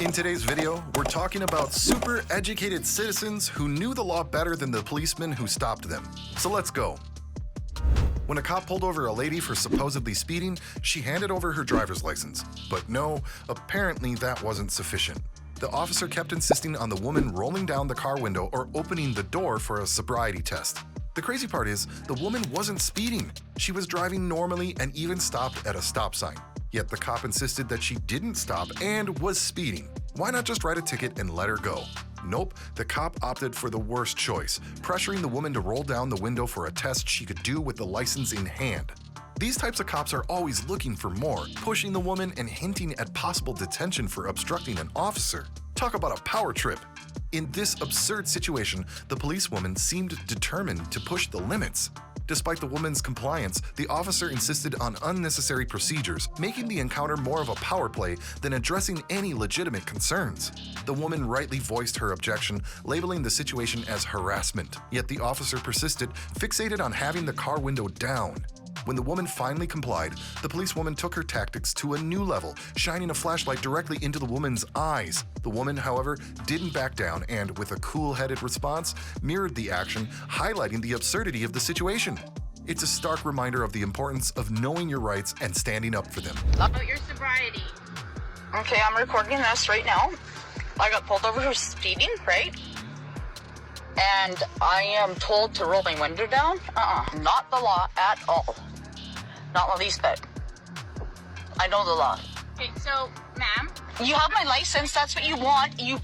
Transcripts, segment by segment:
In today's video, we're talking about super educated citizens who knew the law better than the policemen who stopped them. So let's go. When a cop pulled over a lady for supposedly speeding, she handed over her driver's license. But no, apparently that wasn't sufficient. The officer kept insisting on the woman rolling down the car window or opening the door for a sobriety test. The crazy part is, the woman wasn't speeding. She was driving normally and even stopped at a stop sign. Yet the cop insisted that she didn't stop and was speeding. Why not just write a ticket and let her go? Nope, the cop opted for the worst choice, pressuring the woman to roll down the window for a test she could do with the license in hand. These types of cops are always looking for more, pushing the woman and hinting at possible detention for obstructing an officer. Talk about a power trip. In this absurd situation, the policewoman seemed determined to push the limits. Despite the woman's compliance, the officer insisted on unnecessary procedures, making the encounter more of a power play than addressing any legitimate concerns. The woman rightly voiced her objection, labeling the situation as harassment. Yet the officer persisted, fixated on having the car window down. When the woman finally complied, the policewoman took her tactics to a new level, shining a flashlight directly into the woman's eyes. The woman, however, didn't back down and, with a cool-headed response, mirrored the action, highlighting the absurdity of the situation. It's a stark reminder of the importance of knowing your rights and standing up for them. About your sobriety. Okay, I'm recording this right now. I got pulled over for speeding, right? And I am told to roll my window down? Not the law at all. Not the least bit. I know the law. Okay, so, ma'am. You have my license, that's what you want. I need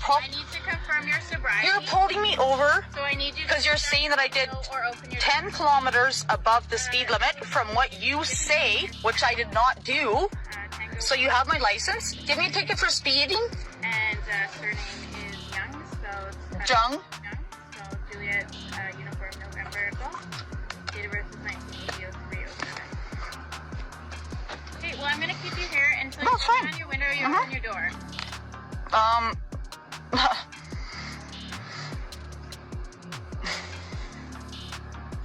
to confirm your sobriety. You're pulling me over So I need you to because you're saying that I did or open your 10 kilometers above the speed limit from what you say, which I did not do. So you have my license? Give me a ticket for speeding. And surname is Young, so Jung. Young. So Juliet, uniform November 12th. Date of birth is 190307. Okay, well I'm gonna keep you here until you That's open fine. on your window or you open your door.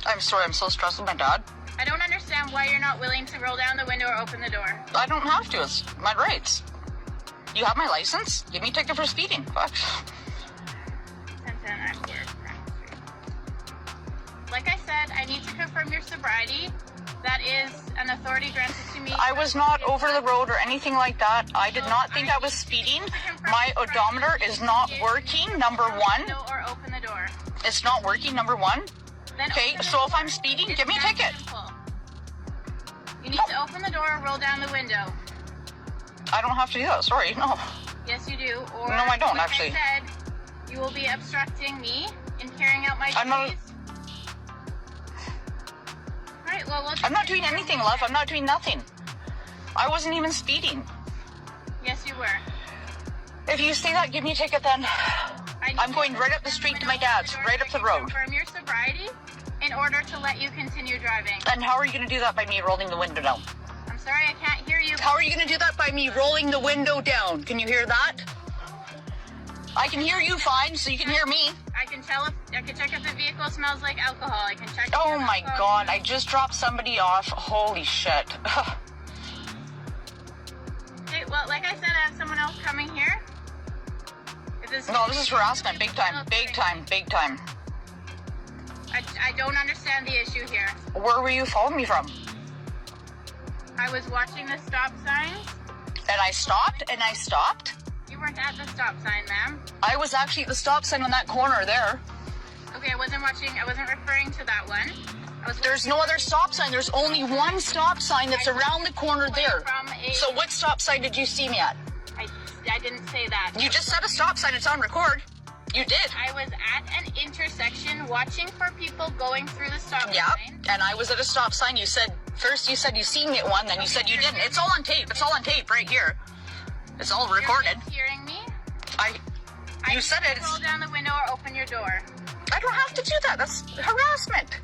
I'm sorry, I'm so stressed with my dad. I don't understand why you're not willing to roll down the window or open the door. I don't have to, it's my rights. You have my license? Give me a ticket for speeding. Fuck. 1010 Ashworth, Frank Street. Like I said, I need to confirm your sobriety. That is an authority granted to me. I was not over the road or anything like that. I did not think I was speeding. My odometer is not working, number one. Or open the door. It's not working, number one. Then Okay, open so the if I'm door. speeding, It's give me a that ticket. simple. You need to open the door or roll down the window. I don't have to do that, sorry, no. Yes, you do. Or, No, I don't, like actually. I said, you will be obstructing me in carrying out my I'm not- duties. Alright, well, I'm not doing anything, love. I'm not doing nothing. I wasn't even speeding. Yes, you were. If you say that, give me a ticket then. I'm going right up the street to my dad's, right up the road. Confirm your sobriety in order to let you continue driving. And how are you going to do that by me rolling the window down? I'm sorry, I can't hear you. How are you going to do that by me rolling the window down? Can you hear that? I can hear you fine, so you can hear me. I can check if the vehicle smells like alcohol. I can check. Oh your my alcohol. god, I just dropped somebody off. Holy shit. Okay, well, like I said, I have someone else coming here. No, this is harassment. Big time, big time, big time. I don't understand the issue here. Where were you following me from? I was watching the stop signs. And I stopped, and I stopped. You weren't at the stop sign, ma'am. I was actually at the stop sign on that corner there. Okay, I wasn't referring to that one. There's no other stop sign. There's only one stop sign that's around the corner there. So what stop sign did you see me at? I didn't say that. You just said a stop sign. It's on record. You did. I was at an intersection watching for people going through the stop Yeah, sign. and I was at a stop sign. You said, first you said you seen me at one, then you said you didn't. It's all on tape. It's all on tape right here. It's all recorded. You're hearing me? You said it. Roll down the window or open your door. I don't have to do that. That's harassment.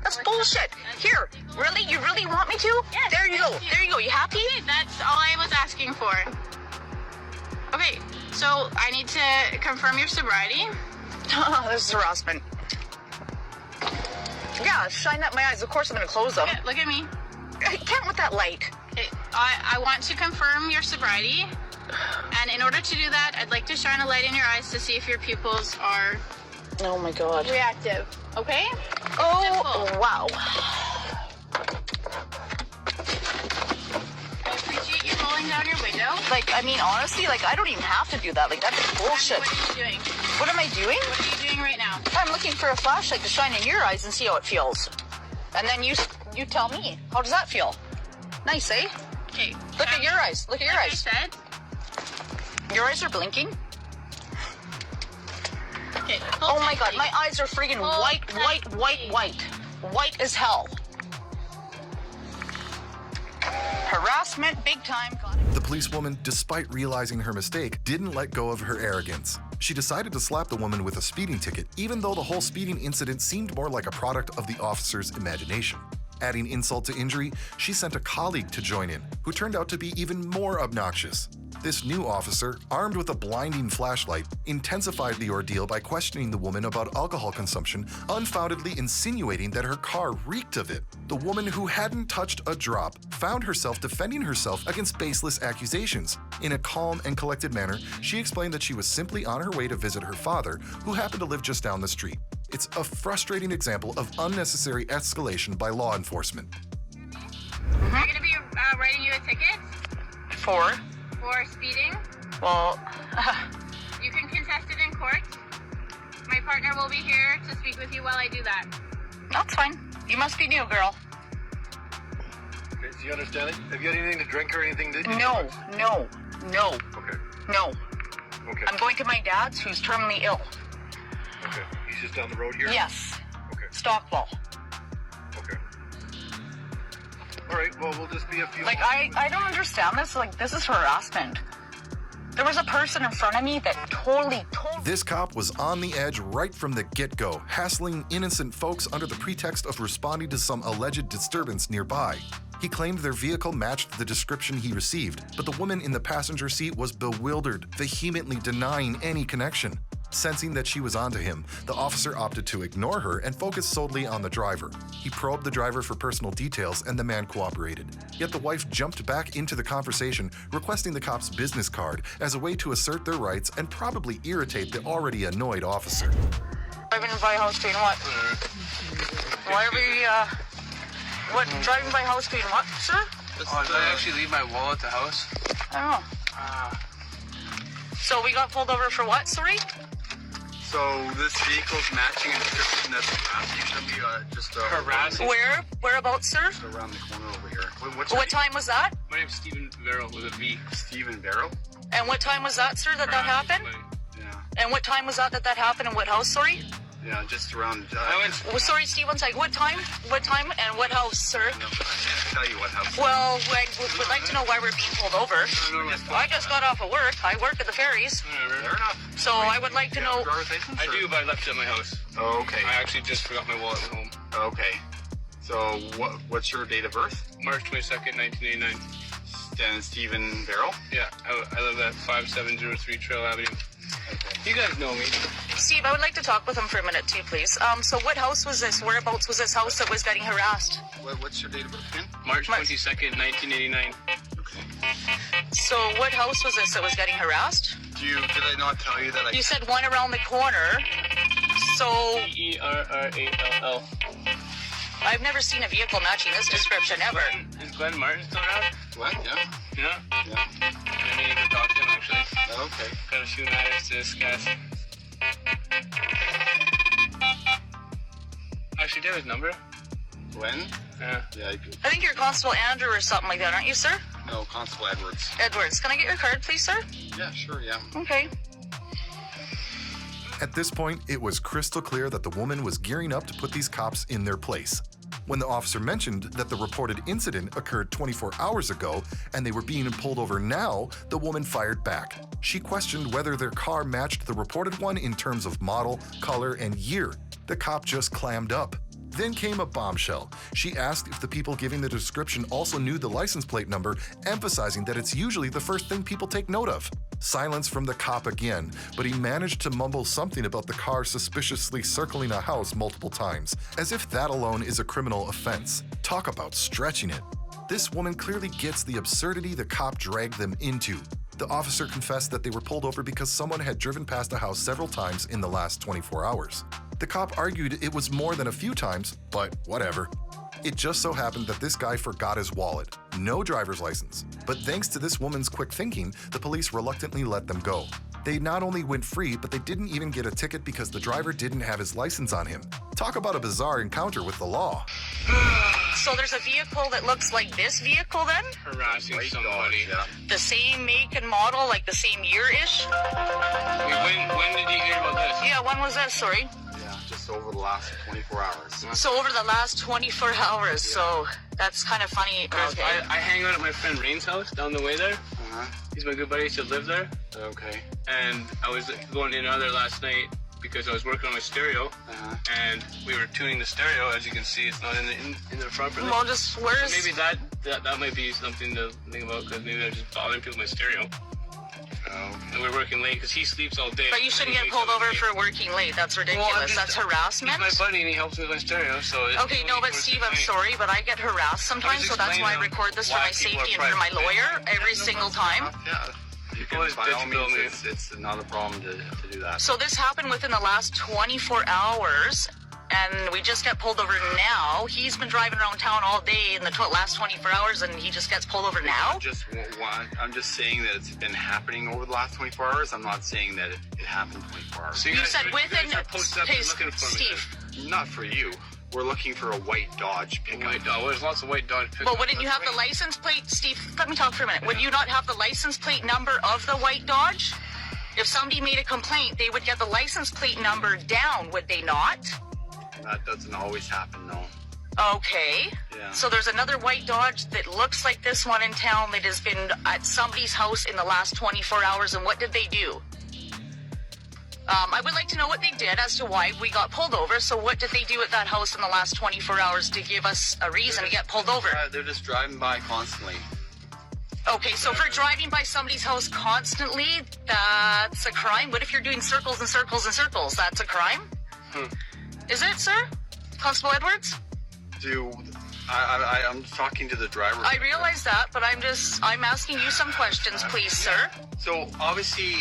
That's bullshit. Here, really? You really want me to? Yes, There you go. thank you. There you go. You happy? Okay, that's all I was asking for. Okay, so I need to confirm your sobriety. This is harassment. Yeah, shine that in my eyes. Of course I'm going to close them. Look at me. I can't with that light. Okay, I want to confirm your sobriety. And And in order to do that, I'd like to shine a light in your eyes to see if your pupils are Oh my god. reactive. Okay? Oh, Simple. wow. I appreciate you rolling down your window. Like, I mean, honestly, like, I don't even have to do that. Like, that's bullshit. What are you doing? What am I doing? What are you doing right now? I'm looking for a flashlight to shine in your eyes and see how it feels. And then you tell me. How does that feel? Nice, eh? Okay. Look at your eyes. Look at your Like eyes. I said. Your eyes are blinking. Okay. Oh my god, my eyes are freaking white. White as hell. Harassment, big time. The policewoman, despite realizing her mistake, didn't let go of her arrogance. She decided to slap the woman with a speeding ticket, even though the whole speeding incident seemed more like a product of the officer's imagination. Adding insult to injury, she sent a colleague to join in, who turned out to be even more obnoxious. This new officer, armed with a blinding flashlight, intensified the ordeal by questioning the woman about alcohol consumption, unfoundedly insinuating that her car reeked of it. The woman, who hadn't touched a drop, found herself defending herself against baseless accusations. In a calm and collected manner, she explained that she was simply on her way to visit her father, who happened to live just down the street. It's a frustrating example of unnecessary escalation by law enforcement. I'm going to be writing you a ticket For? for speeding. Well, You can contest it in court. My partner will be here to speak with you while I do that. that's fine. You must be new, girl. Okay, so you understand it? Have you had anything to drink or anything to No. Okay. No. Okay. I'm going to my dad's, who's terminally ill. Okay. He's just down the road here? Yes. Okay. Stockwell. Okay. All right, well, we'll just be a few Like, I don't understand this. Like, this is harassment. There was a person in front of me that totally. This cop was on the edge right from the get-go, hassling innocent folks under the pretext of responding to some alleged disturbance nearby. He claimed their vehicle matched the description he received, but the woman in the passenger seat was bewildered, vehemently denying any connection. Sensing that she was onto him, the officer opted to ignore her and focus solely on the driver. He probed the driver for personal details and the man cooperated. Yet the wife jumped back into the conversation, requesting the cop's business card as a way to assert their rights and probably irritate the already annoyed officer. Driving by house doing what? Why are we, what, driving by house doing what, sir? Did I actually leave my wallet at the house? I don't know. So we got pulled over for what, sorry? So this vehicle's matching a description that's harassing. Just Harassing? Where? Whereabouts, sir? Just around the corner over here. What's What time was that? My name's Stephen Barrow with a V. Stephen Barrow? And what time was that, sir, that happened? Yeah. And what time was that happened and what house, sorry? Yeah, just around. I went. Well, sorry, Steve, one second. What time and what house, sir? No, I can't tell you what house. Well, we'd like to know why we're being pulled over. I just got off of work. I work at the ferries. Fair enough. So I would like to know... Driver's license, I or- do, but I left it at my house. Oh, okay. I actually just forgot my wallet at home. Okay. So what's your date of birth? March 22nd, 1989. And Stephen Barrow? Yeah, I live at 5703 Trail Avenue. You guys know me. Steve, I would like to talk with him for a minute too, please. So what house was this? Whereabouts was this house that was getting harassed? What's your date of birth again? March 22nd, 1989. So what house was this that was getting harassed? Did I not tell you that I... You said one around the corner. So ERRALL. I've never seen a vehicle matching this description ever. Is Glenn Martin still around? What? Yeah. Yeah. Yeah. I mean, to talk to him actually. Okay. Got a few matters to discuss. Actually, do you have his number? When? Yeah. Yeah, I could. I think you're Constable Andrew or something like that, aren't you, sir? No, Constable Edwards. Edwards. Can I get your card, please, sir? Yeah, sure, yeah. Okay. At this point, it was crystal clear that the woman was gearing up to put these cops in their place. When the officer mentioned that the reported incident occurred 24 hours ago and they were being pulled over now, the woman fired back. She questioned whether their car matched the reported one in terms of model, color, and year. The cop just clammed up. Then came a bombshell. She asked if the people giving the description also knew the license plate number, emphasizing that it's usually the first thing people take note of. Silence from the cop again, but he managed to mumble something about the car suspiciously circling a house multiple times, as if that alone is a criminal offense. Talk about stretching it. This woman clearly gets the absurdity the cop dragged them into. The officer confessed that they were pulled over because someone had driven past the house several times in the last 24 hours. The cop argued it was more than a few times, but whatever. It just so happened that this guy forgot his wallet, no driver's license. But thanks to this woman's quick thinking, the police reluctantly let them go. They not only went free, but they didn't even get a ticket because the driver didn't have his license on him. Talk about a bizarre encounter with the law. So there's a vehicle that looks like this vehicle then? Harassing somebody. The same make and model, like the same year-ish? Wait, when did you hear about this? Yeah, when was that? Sorry. Yeah, just over the last 24 hours. So over the last 24 hours, so that's kind of funny. Okay. I hang out at my friend Rain's house down the way there. Uh-huh. He's my good buddy, he used to live there. Okay. And I was going in and out there last night because I was working on my stereo. Uh-huh. And we were tuning the stereo. As you can see, it's not in the front. Really. Well, just where's... So maybe that might be something to think about because maybe they're just bothering people with my stereo. And we're working late because he sleeps all day. But you shouldn't get pulled over for working late. That's ridiculous. That's harassment. He's my buddy and he helps me with my stereo. So Okay, no, but Steve, I'm sorry, but I get harassed sometimes, so that's why I record this for my safety and for my lawyer every single time. Yeah. You can, Always by bitch all about me. means, it's not a problem to do that. So this happened within the last 24 hours, and we just got pulled over now. He's been driving around town all day in the last 24 hours, and he just gets pulled over now? I'm just saying that it's been happening over the last 24 hours. I'm not saying that it happened 24 hours. So You said within... guys are posted up and looking for me. Steve, Not for you. We're looking for a white Dodge pickup. White Dodge. There's lots of white Dodge pickups. but wouldn't you have the license plate... Steve, let me talk for a minute. Would you not have the license plate number of the white Dodge? If somebody made a complaint, they would get the license plate number down, would they not? That doesn't always happen, no. Okay. Yeah. So there's another white Dodge that looks like this one in town that has been at somebody's house in the last 24 hours, and what did they do? I would like to know what they did as to why we got pulled over. So what did they do at that house in the last 24 hours to give us a reason to get pulled over? They're just driving by constantly. Okay, so for driving by somebody's house constantly, that's a crime? What if you're doing circles and circles and circles? That's a crime? Is it, sir? Constable Edwards? I'm talking to the driver. I realize that, but I'm asking you some questions, please, sir. So obviously,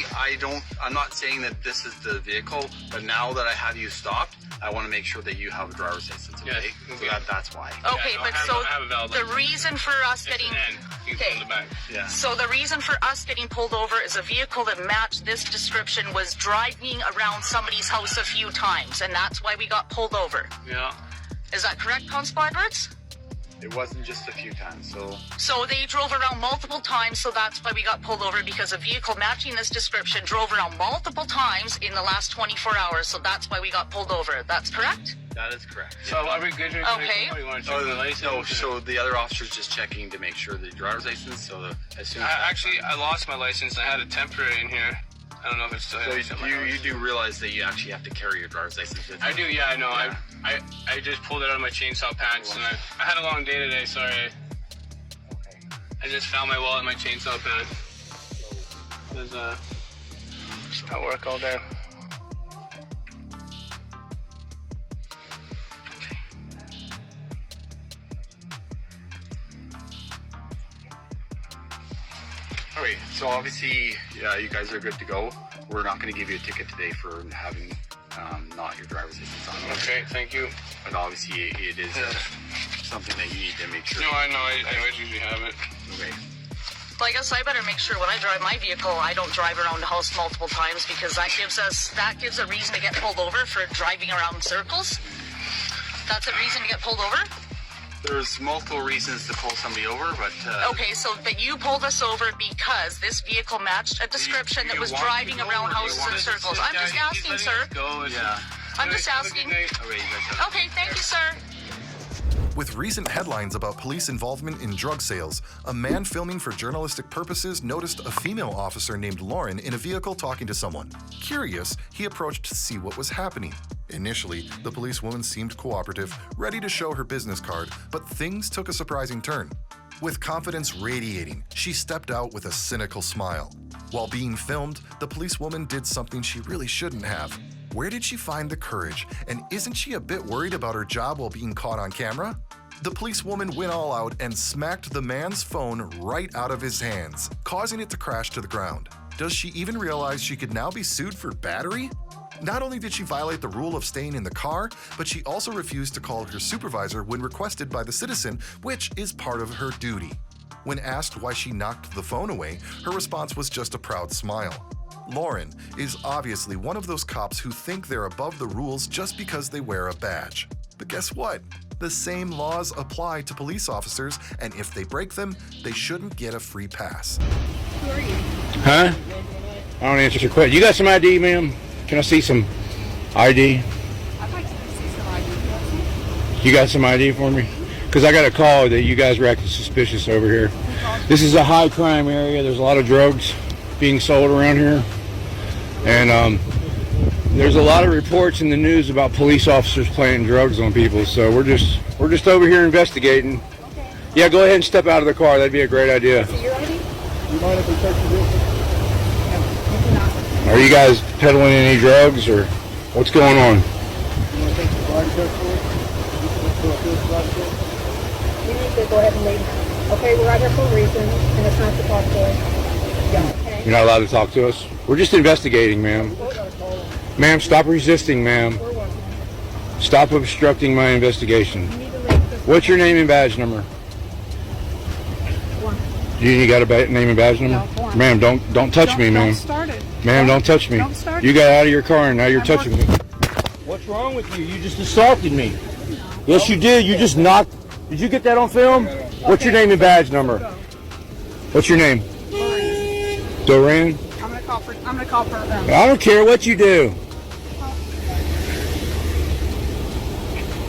I'm not saying that this is the vehicle, but now that I have you stopped, I want to make sure that you have a driver's license, okay? Yes. So that's why. Okay, no, but I have a valid the license. reason for us It's getting... an N. You can Okay. pull the back. Yeah. So the reason for us getting pulled over is a vehicle that matched this description was driving around somebody's house a few times, and that's why we got pulled over. Yeah. Is that correct, Constable Edwards? It wasn't just a few times, so... So they drove around multiple times, so that's why we got pulled over, because a vehicle matching this description drove around multiple times in the last 24 hours, so that's why we got pulled over. That's correct? That is correct. So are we good? Okay. You want to check the license? No, so the other officer's just checking to make sure the driver's license, so that as soon as... I lost my license. I had a temporary in here. I don't know if it's still here. So you do realize that you actually have to carry your driver's license with you? I do, yeah, I know. Yeah. I just pulled it out of my chainsaw pants, and I had a long day today. Sorry. Okay. I just found my wallet in my chainsaw pants. There's just at work all day. Alright, so obviously, yeah, you guys are good to go. We're not going to give you a ticket today for having not your driver's license on. Okay, thank you. But obviously, it is something that you need to make sure. No, I know. I always usually have it. Okay. Well, I guess I better make sure when I drive my vehicle, I don't drive around the house multiple times, because that gives a reason to get pulled over for driving around in circles. That's a reason to get pulled over? There's multiple reasons to pull somebody over, but... Okay, but you pulled us over because this vehicle matched a description that was driving around houses in circles. I'm just asking, sir. Yeah. I'm just asking. Okay, you guys have... Okay, thank you, sir. With recent headlines about police involvement in drug sales, a man filming for journalistic purposes noticed a female officer named Lauren in a vehicle talking to someone. Curious, he approached to see what was happening. Initially, the policewoman seemed cooperative, ready to show her business card, but things took a surprising turn. With confidence radiating, she stepped out with a cynical smile. While being filmed, the policewoman did something she really shouldn't have. Where did she find the courage? And isn't she a bit worried about her job while being caught on camera? The policewoman went all out and smacked the man's phone right out of his hands, causing it to crash to the ground. Does she even realize she could now be sued for battery? Not only did she violate the rule of staying in the car, but she also refused to call her supervisor when requested by the citizen, which is part of her duty. When asked why she knocked the phone away, her response was just a proud smile. Lauren is obviously one of those cops who think they're above the rules just because they wear a badge. But guess what? The same laws apply to police officers, and if they break them, they shouldn't get a free pass. Who are you? Huh? I don't answer your question. You got some ID, ma'am? Can I see some ID? I'd like to see some ID. You got some ID for me? Because I got a call that you guys were acting suspicious over here. This is a high crime area. There's a lot of drugs being sold around here. And there's a lot of reports in the news about police officers planting drugs on people. So we're just over here investigating. Okay. Yeah, go ahead and step out of the car. That'd be a great idea. So you're ID? You mind if we check your vehicle? Are you guys peddling any drugs or what's going on? You want to take the body check for it? You need to go ahead and leave. Okay, we're out here for a reason, and it's not to talk to us. Yeah, okay? You're not allowed to talk to us? We're just investigating, ma'am. Ma'am, stop resisting, ma'am. We're working. Stop obstructing my investigation. You need to leave. What's your name and badge number? One. You got a name and badge number? No, one. Ma'am, don't touch me, ma'am. Don't start it. Ma'am, don't touch me. Don't start You it. got out of your car and now you're I'm touching me. What's wrong with you? You just assaulted me. Yes, you did. You just knocked. Did you get that on film? What's your name and badge number? What's your name? Doreen? I'm gonna call for I don't care what you do.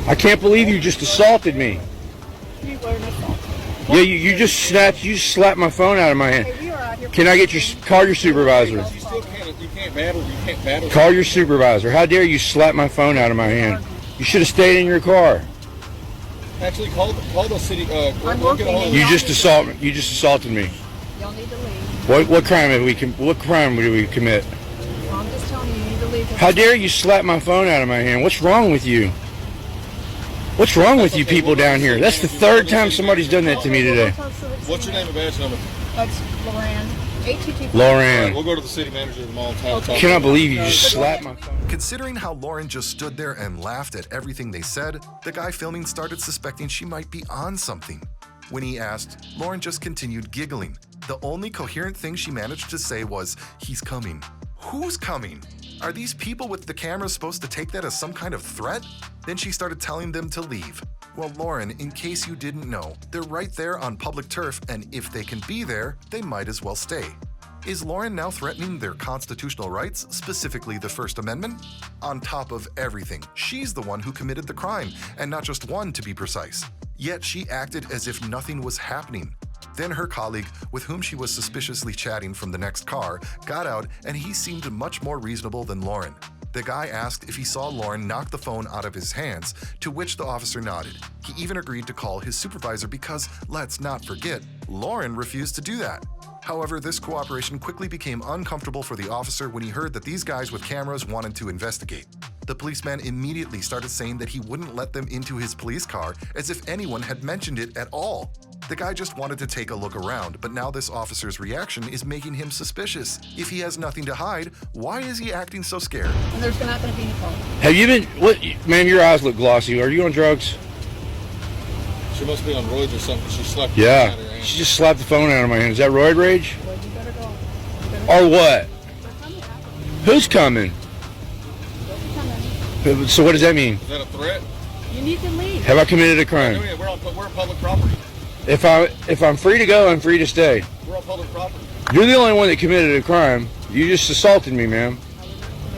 I can't believe you just assaulted me. You were an assault. Yeah, you slapped my phone out of my hand. Hey, we are out here. Can I get call your supervisor? You still can't. You can't battle. Call your supervisor. How dare you slap my phone out of my hand? You should have stayed in your car. Actually, call the city. I'm We'll get a hold of You just assaulted me. Y'all need to leave. What crime did we commit? Well, I'm just telling you, you need to leave. How dare you slap my phone out of my hand? What's wrong with you? What's wrong with you people down here? That's the third time somebody's done that to me today. What's your name and badge number? That's Loran. Lauren. We'll go to the city manager of the mall and talk to Cannot believe you just slapped my phone. Considering how Lauren just stood there and laughed at everything they said, the guy filming started suspecting she might be on something. When he asked, Lauren just continued giggling. The only coherent thing she managed to say was, "He's coming." Who's coming? Are these people with the cameras supposed to take that as some kind of threat? Then she started telling them to leave. Well, Lauren, in case you didn't know, they're right there on public turf, and if they can be there, they might as well stay. Is Lauren now threatening their constitutional rights, specifically the First Amendment? On top of everything, she's the one who committed the crime, and not just one to be precise. Yet she acted as if nothing was happening. Then her colleague, with whom she was suspiciously chatting from the next car, got out, and he seemed much more reasonable than Lauren. The guy asked if he saw Lauren knock the phone out of his hands, to which the officer nodded. He even agreed to call his supervisor because, let's not forget, Lauren refused to do that. However, this cooperation quickly became uncomfortable for the officer when he heard that these guys with cameras wanted to investigate. The policeman immediately started saying that he wouldn't let them into his police car, as if anyone had mentioned it at all. The guy just wanted to take a look around, but now this officer's reaction is making him suspicious. If he has nothing to hide, why is he acting so scared? And there's not going to be any problem. Have you been, ma'am, your eyes look glossy. Are you on drugs? She must be on roids or something. She slapped Yeah. She just slapped the phone out of my hand. Is that roid rage? Well, you better go. You better Or what? Who's coming? go. So what does that mean? Is that a threat? You need to leave. Have I committed a crime? Yeah, we're on public property. If I'm free to go, I'm free to stay. We're on public property. You're the only one that committed a crime. You just assaulted me, ma'am.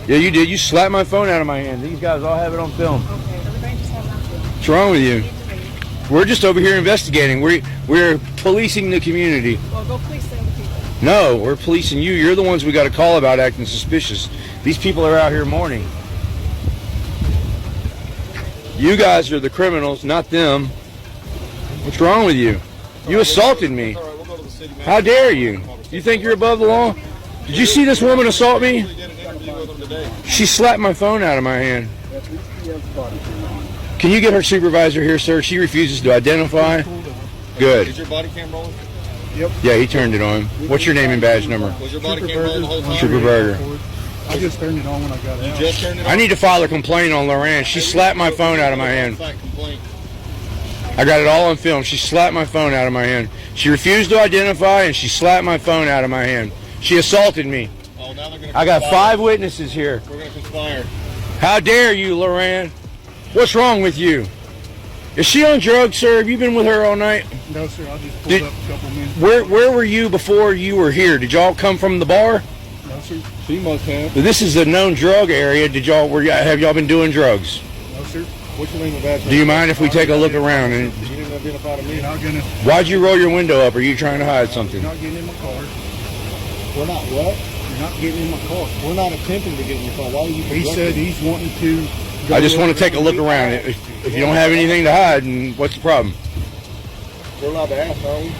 Yeah, you did. You slapped my phone out of my hand. These guys all have it on film. Okay, everybody just have that. What's wrong with you? You need to leave. We're just over here investigating. We're policing the community. Well, go police the other people. No, we're policing you. You're the ones we got to call about acting suspicious. These people are out here mourning. You guys are the criminals, not them. What's wrong with you? You assaulted me. All right, we'll go to the city manager. How dare you? You think you're above the law? Did you see this woman assault me? We did an interview with him today. She slapped my phone out of my hand. Can you get her supervisor here, sir? She refuses to identify. Good. Is your body cam rolling? Yeah, he turned it on. What's your name and badge number? Was your body cam rolling the whole time? Trooper Berger. I just turned it on when I got out. You just turned it on? I need to file a complaint on Loran. She slapped my phone out of my hand. I got it all on film. She slapped my phone out of my hand. She refused to identify, and she slapped my phone out of my hand. She assaulted me. Oh, now they're gonna I got conspire. 5 witnesses here. We're going to conspire. How dare you, Loran? What's wrong with you? Is she on drugs, sir? Have you been with her all night? No, sir. I just pulled up a couple of minutes. Where were you before you were here? Did y'all come from the bar? No, sir. She must have. This is a known drug area. Have y'all been doing drugs? No, sir. What's your name and badge? Do you mind if we take a look around? And You didn't identify to me. You're not gonna. why'd you roll your window up? Are you trying to hide something? You're not getting in my car. We're not what? You're not getting in my car. We're not attempting to get in your car. Why are you? He said he's wanting to. I just want to take a look around. If you don't have anything to hide, then what's the problem? We're allowed to ask, are we?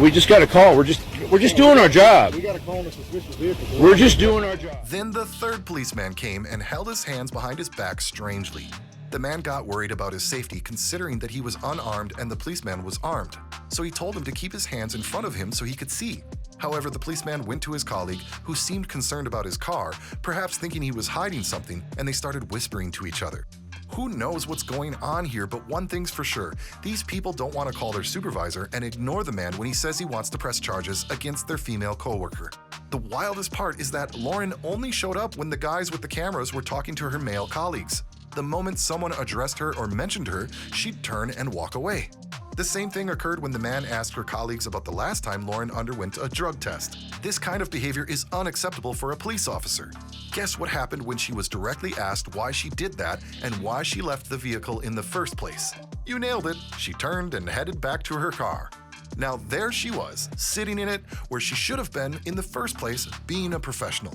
We just got a call. We're just doing our job. We got a call on a suspicious vehicle. We're just doing our job. Then the third policeman came and held his hands behind his back strangely. The man got worried about his safety considering that he was unarmed and the policeman was armed. So he told him to keep his hands in front of him so he could see. However, the policeman went to his colleague, who seemed concerned about his car, perhaps thinking he was hiding something, and they started whispering to each other. Who knows what's going on here, but one thing's for sure. These people don't want to call their supervisor and ignore the man when he says he wants to press charges against their female coworker. The wildest part is that Lauren only showed up when the guys with the cameras were talking to her male colleagues. The moment someone addressed her or mentioned her, she'd turn and walk away. The same thing occurred when the man asked her colleagues about the last time Lauren underwent a drug test. This kind of behavior is unacceptable for a police officer. Guess what happened when she was directly asked why she did that and why she left the vehicle in the first place? You nailed it. She turned and headed back to her car. Now there she was, sitting in it where she should have been in the first place, being a professional.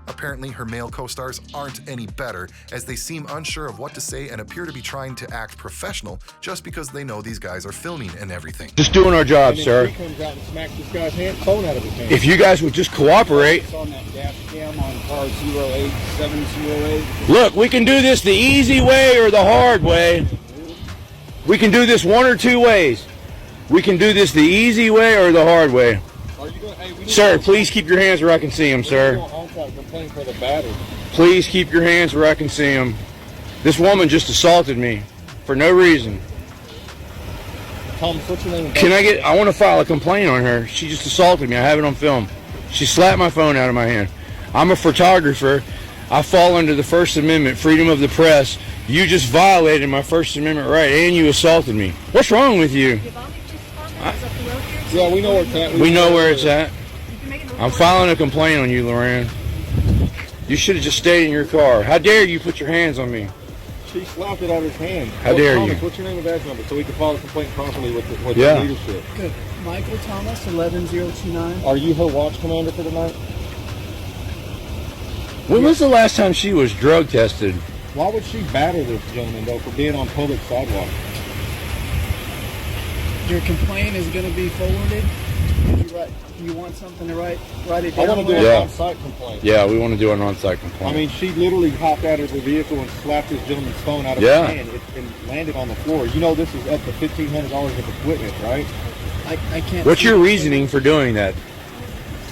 Apparently, her male co-stars aren't any better, as they seem unsure of what to say and appear to be trying to act professional just because they know these guys are filming and everything. Just doing our job, And then sir. She comes out and smacks this guy's phone out of his hand. If you guys would just cooperate. It's on that dash cam on car 08708. Look, we can do this the easy way or the hard way. We can do this one or two ways. We can do this the easy way or the hard way. Are you going, hey, we need Sir, to- please keep your hands where I can see them, we need to sir. go on-site complaint for the battery. Please keep your hands where I can see them. This woman just assaulted me for no reason. Thomas, what's your name? I want to file a complaint on her. She just assaulted me. I have it on film. She slapped my phone out of my hand. I'm a photographer. I fall under the First Amendment, freedom of the press. You just violated my First Amendment right, and you assaulted me. What's wrong with you? Yeah, we know where it's at. We know where it's at. I'm filing a complaint on you, Loran. You should have just stayed in your car. How dare you put your hands on me? She slapped it out of his hand. How dare Thomas, you? What's your name and badge number so we can file a complaint properly with the Yeah. leadership? Good. Michael Thomas, 11029. Are you her watch commander for tonight? When was the last time she was drug tested? Why would she batter this gentleman, though, for being on public sidewalk? Your complaint is going to be forwarded. You want something to write it I down? want to do Yeah. an on-site complaint. Yeah, we want to do an on-site complaint. I mean, she literally hopped out of the vehicle and slapped this gentleman's phone out of Yeah. his hand and landed on the floor. You know this is up to $1,500 of equipment, right? I can't. What's see your it. reasoning for doing that?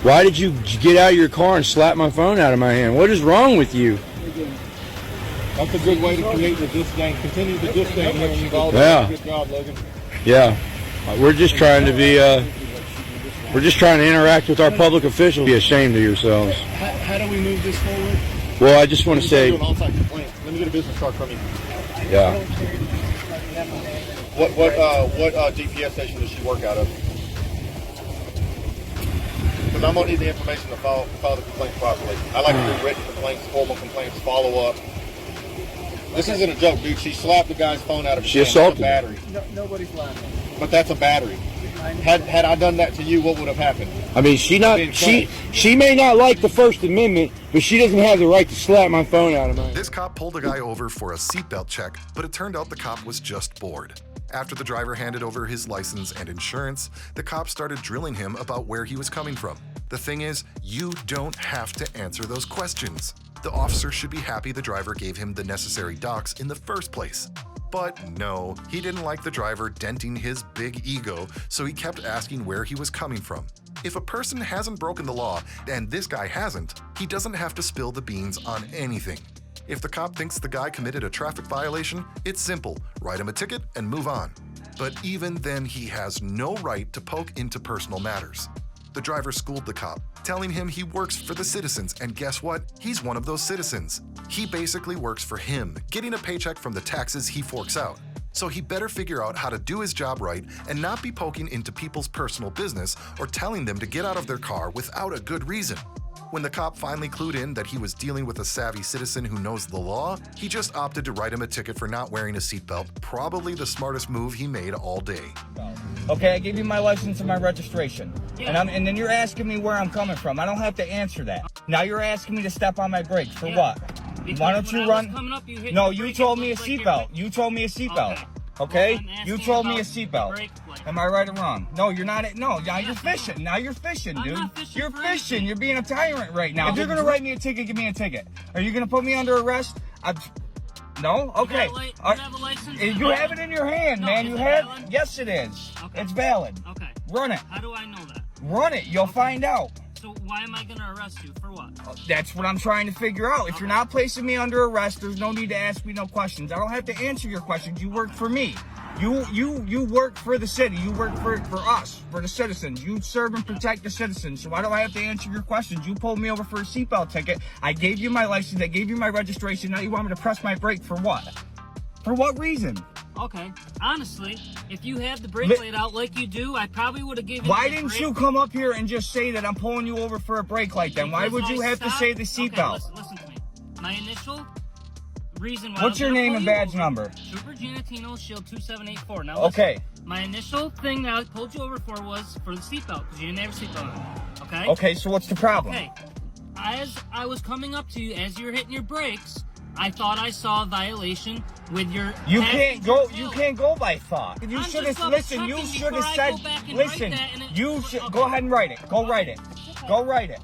Why did you get out of your car and slap my phone out of my hand? What is wrong with you? That's a good way to create the disdain. Continue the disdain here, and you've all Yeah. done a good job, Logan. Yeah, we're just trying to be. We're just trying to interact with our public officials. Be ashamed of yourselves. How do we move this forward? Well, I just want to We can do say, an on-site complaint. Let me get a business card from you. yeah. What DPS station does she work out of? Because I'm gonna need the information to file the complaint properly. I like to do written complaints, formal complaints, follow up. This isn't a joke, dude. She slapped the guy's phone out of his She hand. assaulted That's a me. battery. Nobody's laughing. But that's a battery. Had I done that to you, what would have happened? I mean, she may not like the First Amendment, but she doesn't have the right to slap my phone out of my hand. This cop pulled a guy over for a seatbelt check, but it turned out the cop was just bored. After the driver handed over his license and insurance, the cop started drilling him about where he was coming from. The thing is, you don't have to answer those questions. The officer should be happy the driver gave him the necessary docs in the first place. But no, he didn't like the driver denting his big ego, so he kept asking where he was coming from. If a person hasn't broken the law, and this guy hasn't, he doesn't have to spill the beans on anything. If the cop thinks the guy committed a traffic violation, it's simple, write him a ticket and move on. But even then, he has no right to poke into personal matters. The driver schooled the cop, telling him he works for the citizens, and guess what? He's one of those citizens. He basically works for him, getting a paycheck from the taxes he forks out. So he better figure out how to do his job right and not be poking into people's personal business or telling them to get out of their car without a good reason. When the cop finally clued in that he was dealing with a savvy citizen who knows the law, he just opted to write him a ticket for not wearing a seatbelt, probably the smartest move he made all day. Okay, I gave you my license and my registration. Yeah. And then you're asking me where I'm coming from. I don't have to answer that. Now you're asking me to step on my brakes. For what? Because Why don't when you I run? was coming up, you hit No, the you brake, told it me a looked like seatbelt. You told me a seatbelt. Okay? Well, I'm You asking told me a about the seatbelt. brake plate. Am I right or wrong? No, you're not. No, now you're fishing. Now you're fishing, I'm dude. not fishing You're for fishing. anything. You're being a tyrant right now. If you're gonna write me a ticket, give me a ticket. Are you gonna put me under arrest? No? Okay. You have a license? You have it in your hand, No, man. is You it have. valid? Yes, it is. Okay. It's valid. Okay. Run it. How do I know that? Run it. You'll find out. So why am I going to arrest you? For what? That's what I'm trying to figure out. If you're not placing me under arrest, there's no need to ask me no questions. I don't have to answer your questions. You work for me. You work for the city. You work for us, for the citizens. You serve and protect the citizens. So why do I have to answer your questions? You pulled me over for a seatbelt ticket. I gave you my license. I gave you my registration. Now you want me to press my brake for what? For what reason? Okay. Honestly, if you had the brake laid out like you do, I probably would have given you Why the didn't brake. you come up here and just say that I'm pulling you over for a brake light then? Why Because would you I have to stopped- say the seatbelt? Okay, listen to me. My initial reason why What's I your was gonna name pull and you badge over- number? Trooper Giannatino, Shield 2784. Now Okay. listen, my initial thing that I pulled you over for was for the seatbelt, because you didn't have a seatbelt on. Okay? Okay, so what's the problem? Okay. As I was coming up to you, as you were hitting your brakes, I thought I saw a violation with your You passenger can't go by thought. You I'm should just have double listened. You checking should before have I said, go back and write listen. that and it- You should Okay. go ahead and write it. Go write it. Go write it.